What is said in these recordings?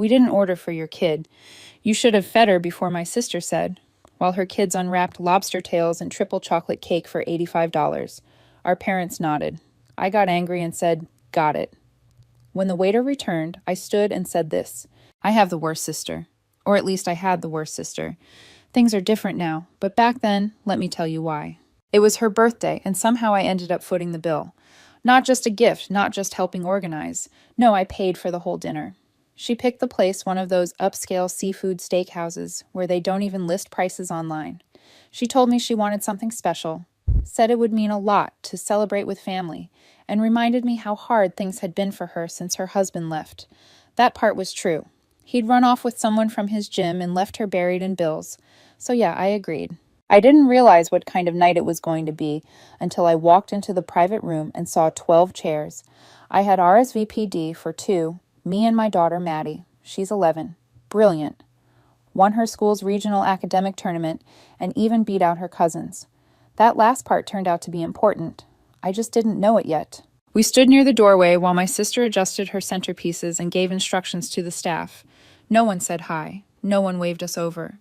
"We didn't order for your kid. You should have fed her before," my sister said, while her kids unwrapped lobster tails and triple chocolate cake for $85. Our parents nodded. I got angry and said, "Got it." When the waiter returned, I stood and said this: "I have the worst sister. Or at least I had the worst sister. Things are different now, but back then, let me tell you why." It was her birthday, and somehow I ended up footing the bill. Not just a gift, not just helping organize. No, I paid for the whole dinner. She picked the place, one of those upscale seafood steakhouses where they don't even list prices online. She told me she wanted something special, said it would mean a lot to celebrate with family, and reminded me how hard things had been for her since her husband left. That part was true. He'd run off with someone from his gym and left her buried in bills. So yeah, I agreed. I didn't realize what kind of night it was going to be until I walked into the private room and saw 12 chairs. I had RSVP'd for 2, me and my daughter Maddie. She's 11. Brilliant. Won her school's regional academic tournament and even beat out her cousins. That last part turned out to be important. I just didn't know it yet. We stood near the doorway while my sister adjusted her centerpieces and gave instructions to the staff. No one said hi. No one waved us over.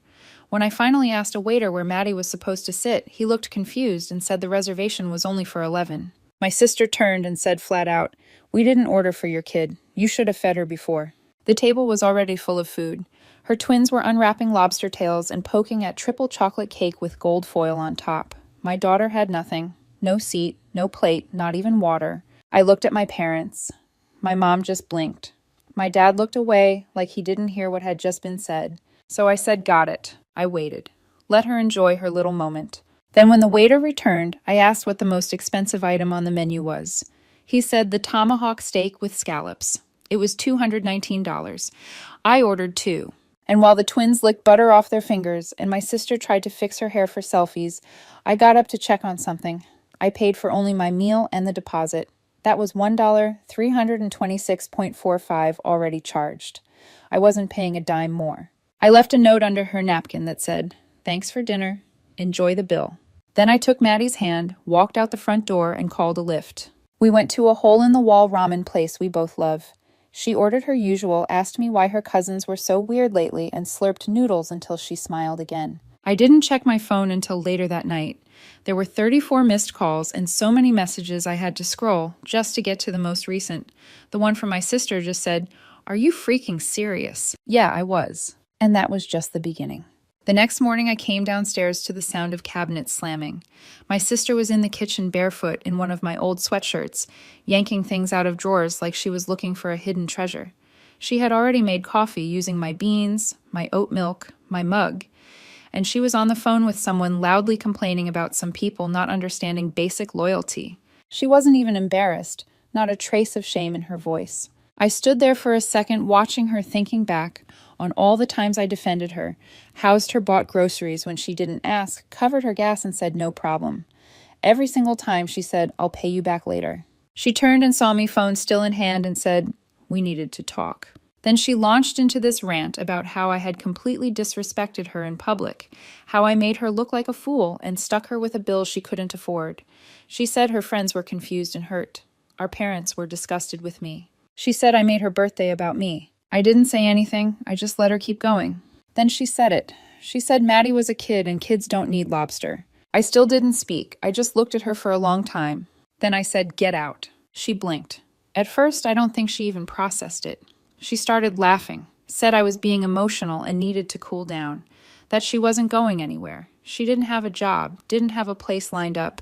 When I finally asked a waiter where Maddie was supposed to sit, he looked confused and said the reservation was only for 11. My sister turned and said flat out, "We didn't order for your kid. You should have fed her before." The table was already full of food. Her twins were unwrapping lobster tails and poking at triple chocolate cake with gold foil on top. My daughter had nothing. No seat, no plate, not even water. I looked at my parents. My mom just blinked. My dad looked away like he didn't hear what had just been said. So I said, "Got it." I waited. Let her enjoy her little moment. Then when the waiter returned, I asked what the most expensive item on the menu was. He said the tomahawk steak with scallops. It was $219. I ordered 2. And while the twins licked butter off their fingers and my sister tried to fix her hair for selfies, I got up to check on something. I paid for only my meal and the deposit. That was $1,326.45 already charged. I wasn't paying a dime more. I left a note under her napkin that said, "Thanks for dinner. Enjoy the bill." Then I took Maddie's hand, walked out the front door, and called a Lyft. We went to a hole-in-the-wall ramen place we both love. She ordered her usual, asked me why her cousins were so weird lately, and slurped noodles until she smiled again. I didn't check my phone until later that night. There were 34 missed calls and so many messages I had to scroll just to get to the most recent. The one from my sister just said, "Are you freaking serious?" Yeah, I was. And that was just the beginning. The next morning I came downstairs to the sound of cabinets slamming. My sister was in the kitchen barefoot in one of my old sweatshirts, yanking things out of drawers like she was looking for a hidden treasure. She had already made coffee using my beans, my oat milk, my mug, and she was on the phone with someone loudly complaining about some people not understanding basic loyalty. She wasn't even embarrassed, not a trace of shame in her voice. I stood there for a second watching her, thinking back on all the times I defended her, housed her bought groceries when she didn't ask, covered her gas and said no problem. Every single time she said, "I'll pay you back later." She turned and saw me, phone still in hand, and said, "We needed to talk." Then she launched into this rant about how I had completely disrespected her in public, how I made her look like a fool and stuck her with a bill she couldn't afford. She said her friends were confused and hurt. Our parents were disgusted with me. She said I made her birthday about me. I didn't say anything, I just let her keep going. Then she said it. She said Maddie was a kid and kids don't need lobster. I still didn't speak, I just looked at her for a long time. Then I said, "Get out." She blinked. At first, I don't think she even processed it. She started laughing, said I was being emotional and needed to cool down, that she wasn't going anywhere. She didn't have a job, didn't have a place lined up,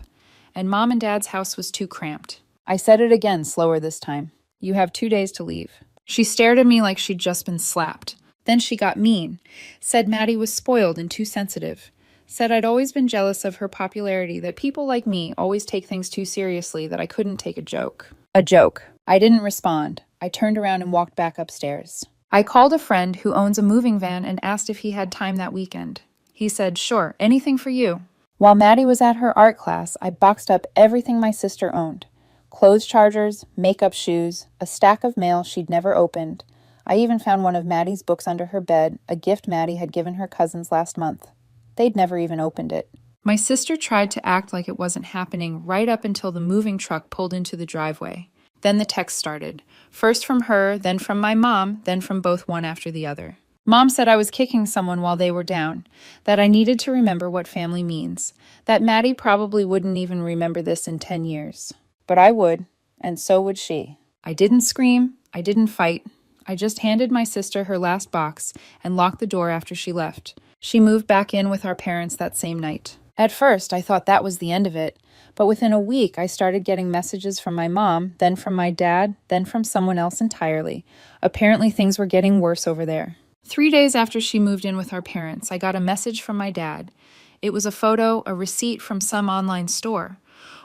and Mom and Dad's house was too cramped. I said it again, slower this time. "You have 2 days to leave." She stared at me like she'd just been slapped. Then she got mean, said Maddie was spoiled and too sensitive, said I'd always been jealous of her popularity, that people like me always take things too seriously, that I couldn't take a joke. A joke. I didn't respond. I turned around and walked back upstairs. I called a friend who owns a moving van and asked if he had time that weekend. He said, "Sure, anything for you." While Maddie was at her art class, I boxed up everything my sister owned. Clothes chargers, makeup shoes, a stack of mail she'd never opened. I even found one of Maddie's books under her bed, a gift Maddie had given her cousins last month. They'd never even opened it. My sister tried to act like it wasn't happening right up until the moving truck pulled into the driveway. Then the text started. First from her, then from my mom, then from both one after the other. Mom said I was kicking someone while they were down, that I needed to remember what family means, that Maddie probably wouldn't even remember this in 10 years. But I would, and so would she. I didn't scream, I didn't fight. I just handed my sister her last box and locked the door after she left. She moved back in with our parents that same night. At first, I thought that was the end of it, but within a week, I started getting messages from my mom, then from my dad, then from someone else entirely. Apparently, things were getting worse over there. 3 days after she moved in with our parents, I got a message from my dad. It was a photo, a receipt from some online store.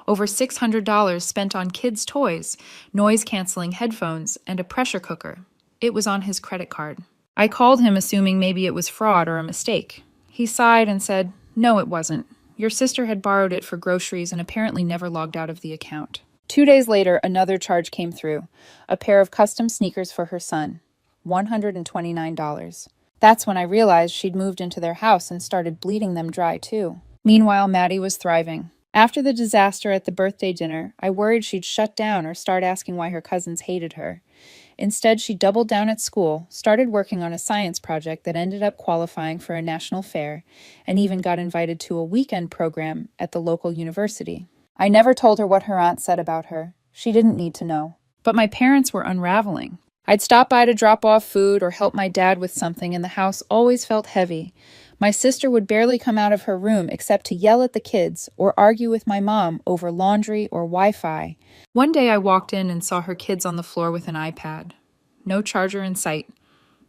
Over $600 spent on kids' toys, noise-canceling headphones, and a pressure cooker. It was on his credit card. I called him assuming maybe it was fraud or a mistake. He sighed and said, "No, it wasn't. Your sister had borrowed it for groceries and apparently never logged out of the account." 2 days later, another charge came through. A pair of custom sneakers for her son. $129. That's when I realized she'd moved into their house and started bleeding them dry too. Meanwhile, Maddie was thriving. After the disaster at the birthday dinner, I worried she'd shut down or start asking why her cousins hated her. Instead, she doubled down at school, started working on a science project that ended up qualifying for a national fair, and even got invited to a weekend program at the local university. I never told her what her aunt said about her. She didn't need to know. But my parents were unraveling. I'd stop by to drop off food or help my dad with something, and the house always felt heavy. My sister would barely come out of her room except to yell at the kids or argue with my mom over laundry or Wi-Fi. One day I walked in and saw her kids on the floor with an iPad. No charger in sight.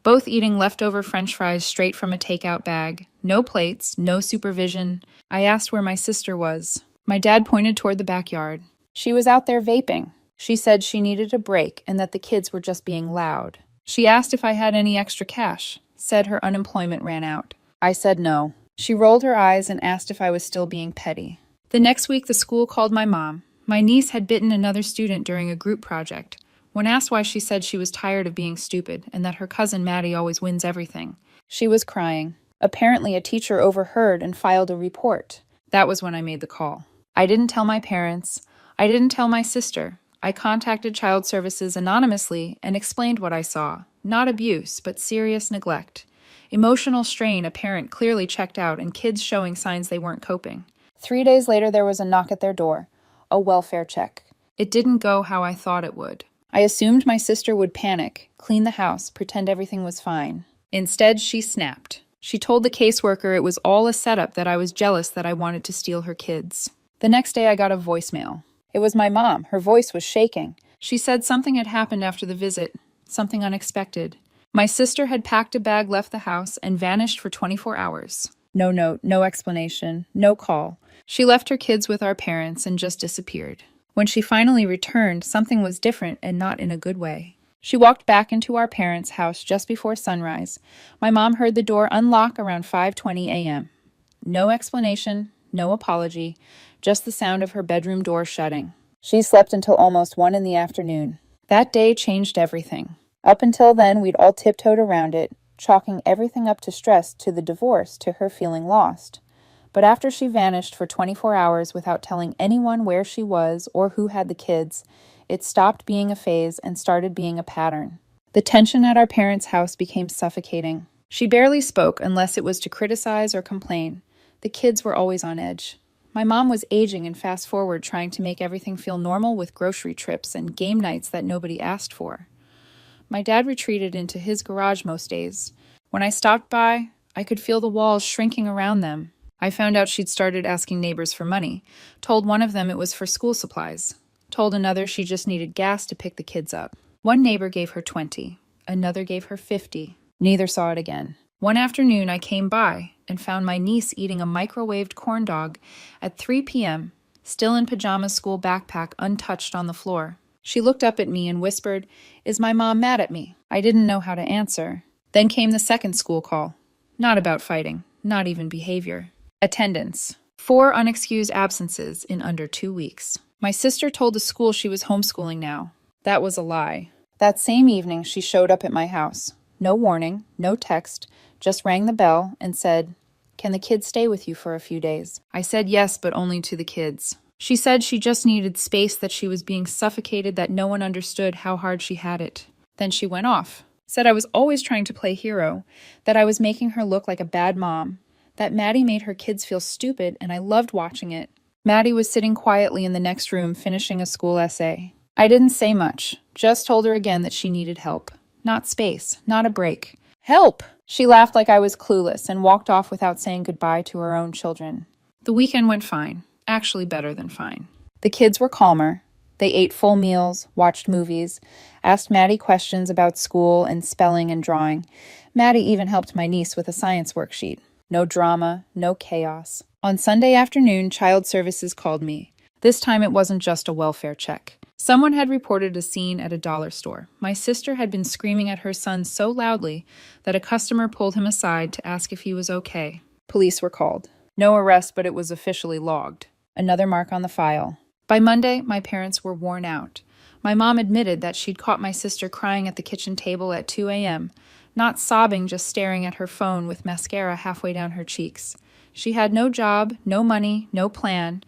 Both eating leftover French fries straight from a takeout bag. No plates, no supervision. I asked where my sister was. My dad pointed toward the backyard. She was out there vaping. She said she needed a break and that the kids were just being loud. She asked if I had any extra cash. Said her unemployment ran out. I said no. She rolled her eyes and asked if I was still being petty. The next week, the school called my mom. My niece had bitten another student during a group project. When asked why, she said she was tired of being stupid and that her cousin Maddie always wins everything. She was crying. Apparently, a teacher overheard and filed a report. That was when I made the call. I didn't tell my parents. I didn't tell my sister. I contacted Child Services anonymously and explained what I saw. Not abuse, but serious neglect. Emotional strain, a parent clearly checked out, and kids showing signs they weren't coping. 3 days later, there was a knock at their door. A welfare check. It didn't go how I thought it would. I assumed my sister would panic, clean the house, pretend everything was fine. Instead, she snapped. She told the caseworker it was all a setup, that I was jealous that I wanted to steal her kids. The next day, I got a voicemail. It was my mom. Her voice was shaking. She said something had happened after the visit, something unexpected. My sister had packed a bag, left the house, and vanished for 24 hours. No note, no explanation, no call. She left her kids with our parents and just disappeared. When she finally returned, something was different and not in a good way. She walked back into our parents' house just before sunrise. My mom heard the door unlock around 5:20 a.m. No explanation, no apology, just the sound of her bedroom door shutting. She slept until almost 1 in the afternoon. That day changed everything. Up until then, we'd all tiptoed around it, chalking everything up to stress, to the divorce, to her feeling lost. But after she vanished for 24 hours without telling anyone where she was or who had the kids, it stopped being a phase and started being a pattern. The tension at our parents' house became suffocating. She barely spoke unless it was to criticize or complain. The kids were always on edge. My mom was aging and fast forward, trying to make everything feel normal with grocery trips and game nights that nobody asked for. My dad retreated into his garage most days. When I stopped by, I could feel the walls shrinking around them. I found out she'd started asking neighbors for money, told one of them it was for school supplies, told another she just needed gas to pick the kids up. One neighbor gave her 20, another gave her 50. Neither saw it again. One afternoon, I came by and found my niece eating a microwaved corn dog at 3 p.m., still in pajamas, school backpack untouched on the floor. She looked up at me and whispered, "Is my mom mad at me?" I didn't know how to answer. Then came the second school call. Not about fighting, not even behavior. Attendance. 4 unexcused absences in under 2 weeks. My sister told the school she was homeschooling now. That was a lie. That same evening, she showed up at my house. No warning, no text, just rang the bell and said, "Can the kids stay with you for a few days?" I said yes, but only to the kids. She said she just needed space, that she was being suffocated, that no one understood how hard she had it. Then she went off. Said I was always trying to play hero, that I was making her look like a bad mom, that Maddie made her kids feel stupid and I loved watching it. Maddie was sitting quietly in the next room finishing a school essay. I didn't say much, just told her again that she needed help. Not space, not a break. Help! She laughed like I was clueless and walked off without saying goodbye to her own children. The weekend went fine. Actually better than fine. The kids were calmer. They ate full meals, watched movies, asked Maddie questions about school and spelling and drawing. Maddie even helped my niece with a science worksheet. No drama, no chaos. On Sunday afternoon, Child Services called me. This time it wasn't just a welfare check. Someone had reported a scene at a dollar store. My sister had been screaming at her son so loudly that a customer pulled him aside to ask if he was okay. Police were called. No arrest, but it was officially logged. Another mark on the file. By Monday, my parents were worn out. My mom admitted that she'd caught my sister crying at the kitchen table at 2 a.m., not sobbing, just staring at her phone with mascara halfway down her cheeks. She had no job, no money, no plan,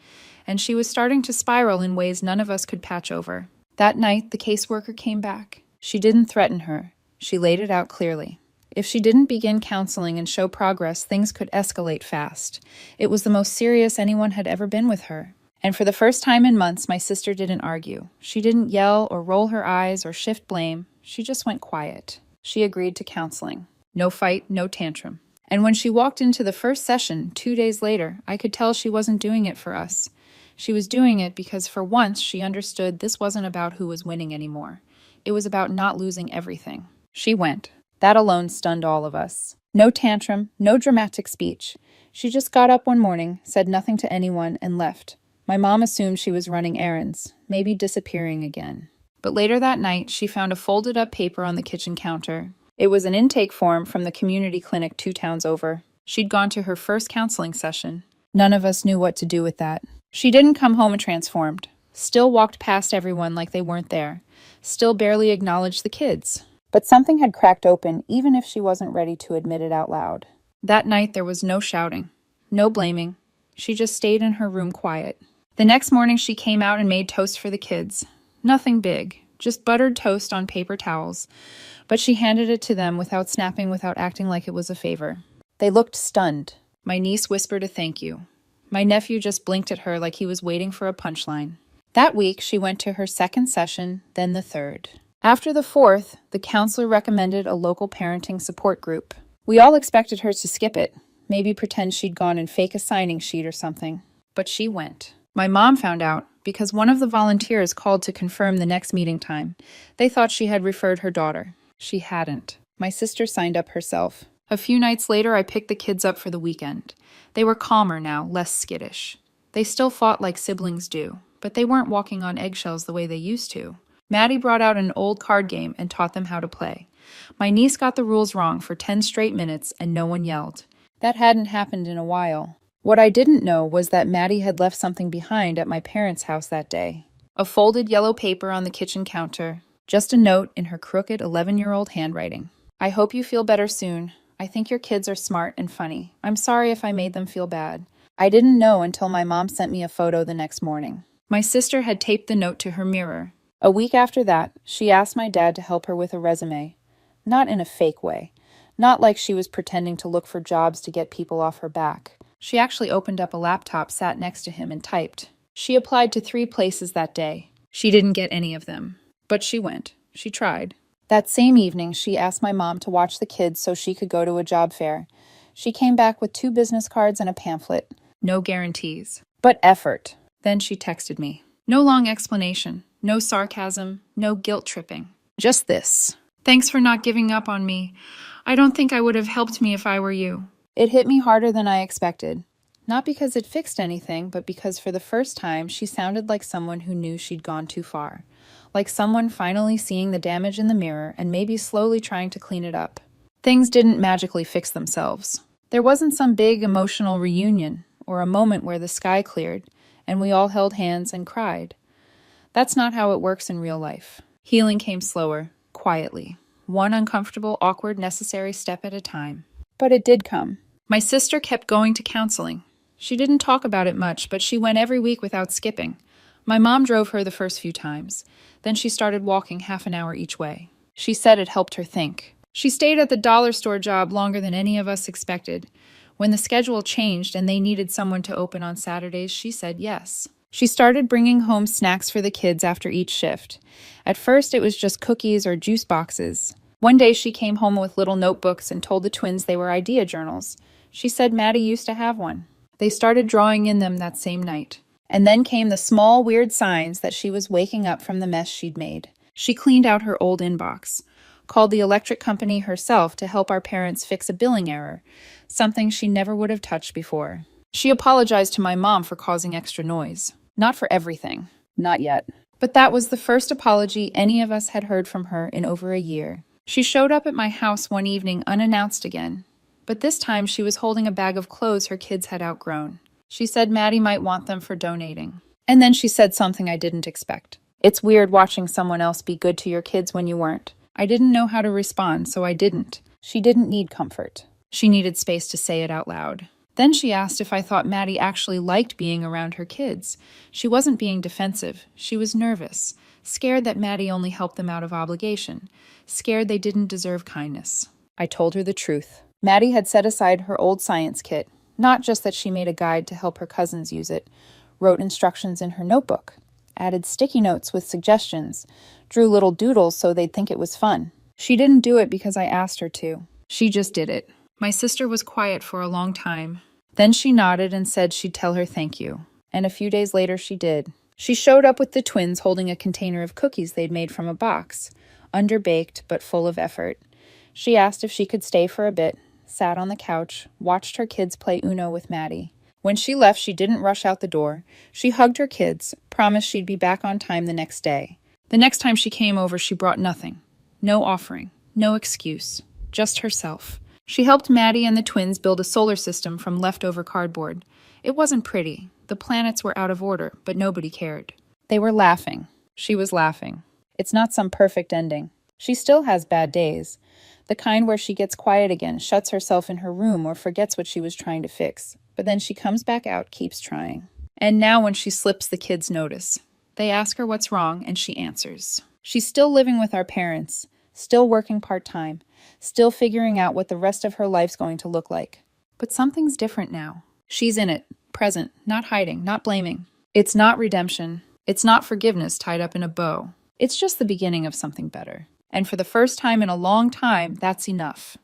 and she was starting to spiral in ways none of us could patch over. That night, the caseworker came back. She didn't threaten her. She laid it out clearly. If she didn't begin counseling and show progress, things could escalate fast. It was the most serious anyone had ever been with her. And for the first time in months, my sister didn't argue. She didn't yell or roll her eyes or shift blame. She just went quiet. She agreed to counseling. No fight, no tantrum. And when she walked into the first session 2 days later, I could tell she wasn't doing it for us. She was doing it because for once she understood this wasn't about who was winning anymore. It was about not losing everything. She went. That alone stunned all of us. No tantrum, no dramatic speech. She just got up one morning, said nothing to anyone, and left. My mom assumed she was running errands, maybe disappearing again. But later that night, she found a folded-up paper on the kitchen counter. It was an intake form from the community clinic 2 towns over. She'd gone to her first counseling session. None of us knew what to do with that. She didn't come home transformed. Still walked past everyone like they weren't there. Still barely acknowledged the kids. But something had cracked open, even if she wasn't ready to admit it out loud. That night, there was no shouting, no blaming. She just stayed in her room quiet. The next morning, she came out and made toast for the kids. Nothing big, just buttered toast on paper towels. But she handed it to them without snapping, without acting like it was a favor. They looked stunned. My niece whispered a thank you. My nephew just blinked at her like he was waiting for a punchline. That week, she went to her second session, then the third. After the fourth, the counselor recommended a local parenting support group. We all expected her to skip it, maybe pretend she'd gone and fake a signing sheet or something. But she went. My mom found out because one of the volunteers called to confirm the next meeting time. They thought she had referred her daughter. She hadn't. My sister signed up herself. A few nights later, I picked the kids up for the weekend. They were calmer now, less skittish. They still fought like siblings do, but they weren't walking on eggshells the way they used to. Maddie brought out an old card game and taught them how to play. My niece got the rules wrong for 10 straight minutes and no one yelled. That hadn't happened in a while. What I didn't know was that Maddie had left something behind at my parents' house that day. A folded yellow paper on the kitchen counter. Just a note in her crooked 11-year-old handwriting. I hope you feel better soon. I think your kids are smart and funny. I'm sorry if I made them feel bad. I didn't know until my mom sent me a photo the next morning. My sister had taped the note to her mirror. A week after that, she asked my dad to help her with a resume. Not in a fake way. Not like she was pretending to look for jobs to get people off her back. She actually opened up a laptop, sat next to him, and typed. She applied to 3 places that day. She didn't get any of them. But she went. She tried. That same evening, she asked my mom to watch the kids so she could go to a job fair. She came back with 2 business cards and a pamphlet. No guarantees. But effort. Then she texted me. No long explanation. No sarcasm. No guilt tripping. Just this. Thanks for not giving up on me. I don't think I would have helped me if I were you. It hit me harder than I expected. Not because it fixed anything, but because for the first time, she sounded like someone who knew she'd gone too far. Like someone finally seeing the damage in the mirror and maybe slowly trying to clean it up. Things didn't magically fix themselves. There wasn't some big emotional reunion or a moment where the sky cleared and we all held hands and cried. That's not how it works in real life. Healing came slower, quietly, one uncomfortable, awkward, necessary step at a time. But it did come. My sister kept going to counseling. She didn't talk about it much, but she went every week without skipping. My mom drove her the first few times. Then she started walking half an hour each way. She said it helped her think. She stayed at the dollar store job longer than any of us expected. When the schedule changed and they needed someone to open on Saturdays, she said yes. She started bringing home snacks for the kids after each shift. At first, it was just cookies or juice boxes. One day, she came home with little notebooks and told the twins they were idea journals. She said Maddie used to have one. They started drawing in them that same night. And then came the small, weird signs that she was waking up from the mess she'd made. She cleaned out her old inbox, called the electric company herself to help our parents fix a billing error, something she never would have touched before. She apologized to my mom for causing extra noise. Not for everything. Not yet. But that was the first apology any of us had heard from her in over a year. She showed up at my house one evening unannounced again. But this time she was holding a bag of clothes her kids had outgrown. She said Maddie might want them for donating. And then she said something I didn't expect. It's weird watching someone else be good to your kids when you weren't. I didn't know how to respond, so I didn't. She didn't need comfort. She needed space to say it out loud. Then she asked if I thought Maddie actually liked being around her kids. She wasn't being defensive. She was nervous, scared that Maddie only helped them out of obligation, scared they didn't deserve kindness. I told her the truth. Maddie had set aside her old science kit, not just that she made a guide to help her cousins use it, wrote instructions in her notebook, added sticky notes with suggestions, drew little doodles so they'd think it was fun. She didn't do it because I asked her to. She just did it. My sister was quiet for a long time. Then she nodded and said she'd tell her thank you. And a few days later she did. She showed up with the twins holding a container of cookies they'd made from a box, underbaked but full of effort. She asked if she could stay for a bit, sat on the couch, watched her kids play Uno with Maddie. When she left, she didn't rush out the door. She hugged her kids, promised she'd be back on time the next day. The next time she came over, she brought nothing. No offering, no excuse, just herself. She helped Maddie and the twins build a solar system from leftover cardboard. It wasn't pretty. The planets were out of order, but nobody cared. They were laughing. She was laughing. It's not some perfect ending. She still has bad days. The kind where she gets quiet again, shuts herself in her room, or forgets what she was trying to fix. But then she comes back out, keeps trying. And now when she slips, the kids notice. They ask her what's wrong, and she answers. She's still living with our parents, still working part-time, still figuring out what the rest of her life's going to look like. But something's different now. She's in it, present, not hiding, not blaming. It's not redemption. It's not forgiveness tied up in a bow. It's just the beginning of something better. And for the first time in a long time, that's enough.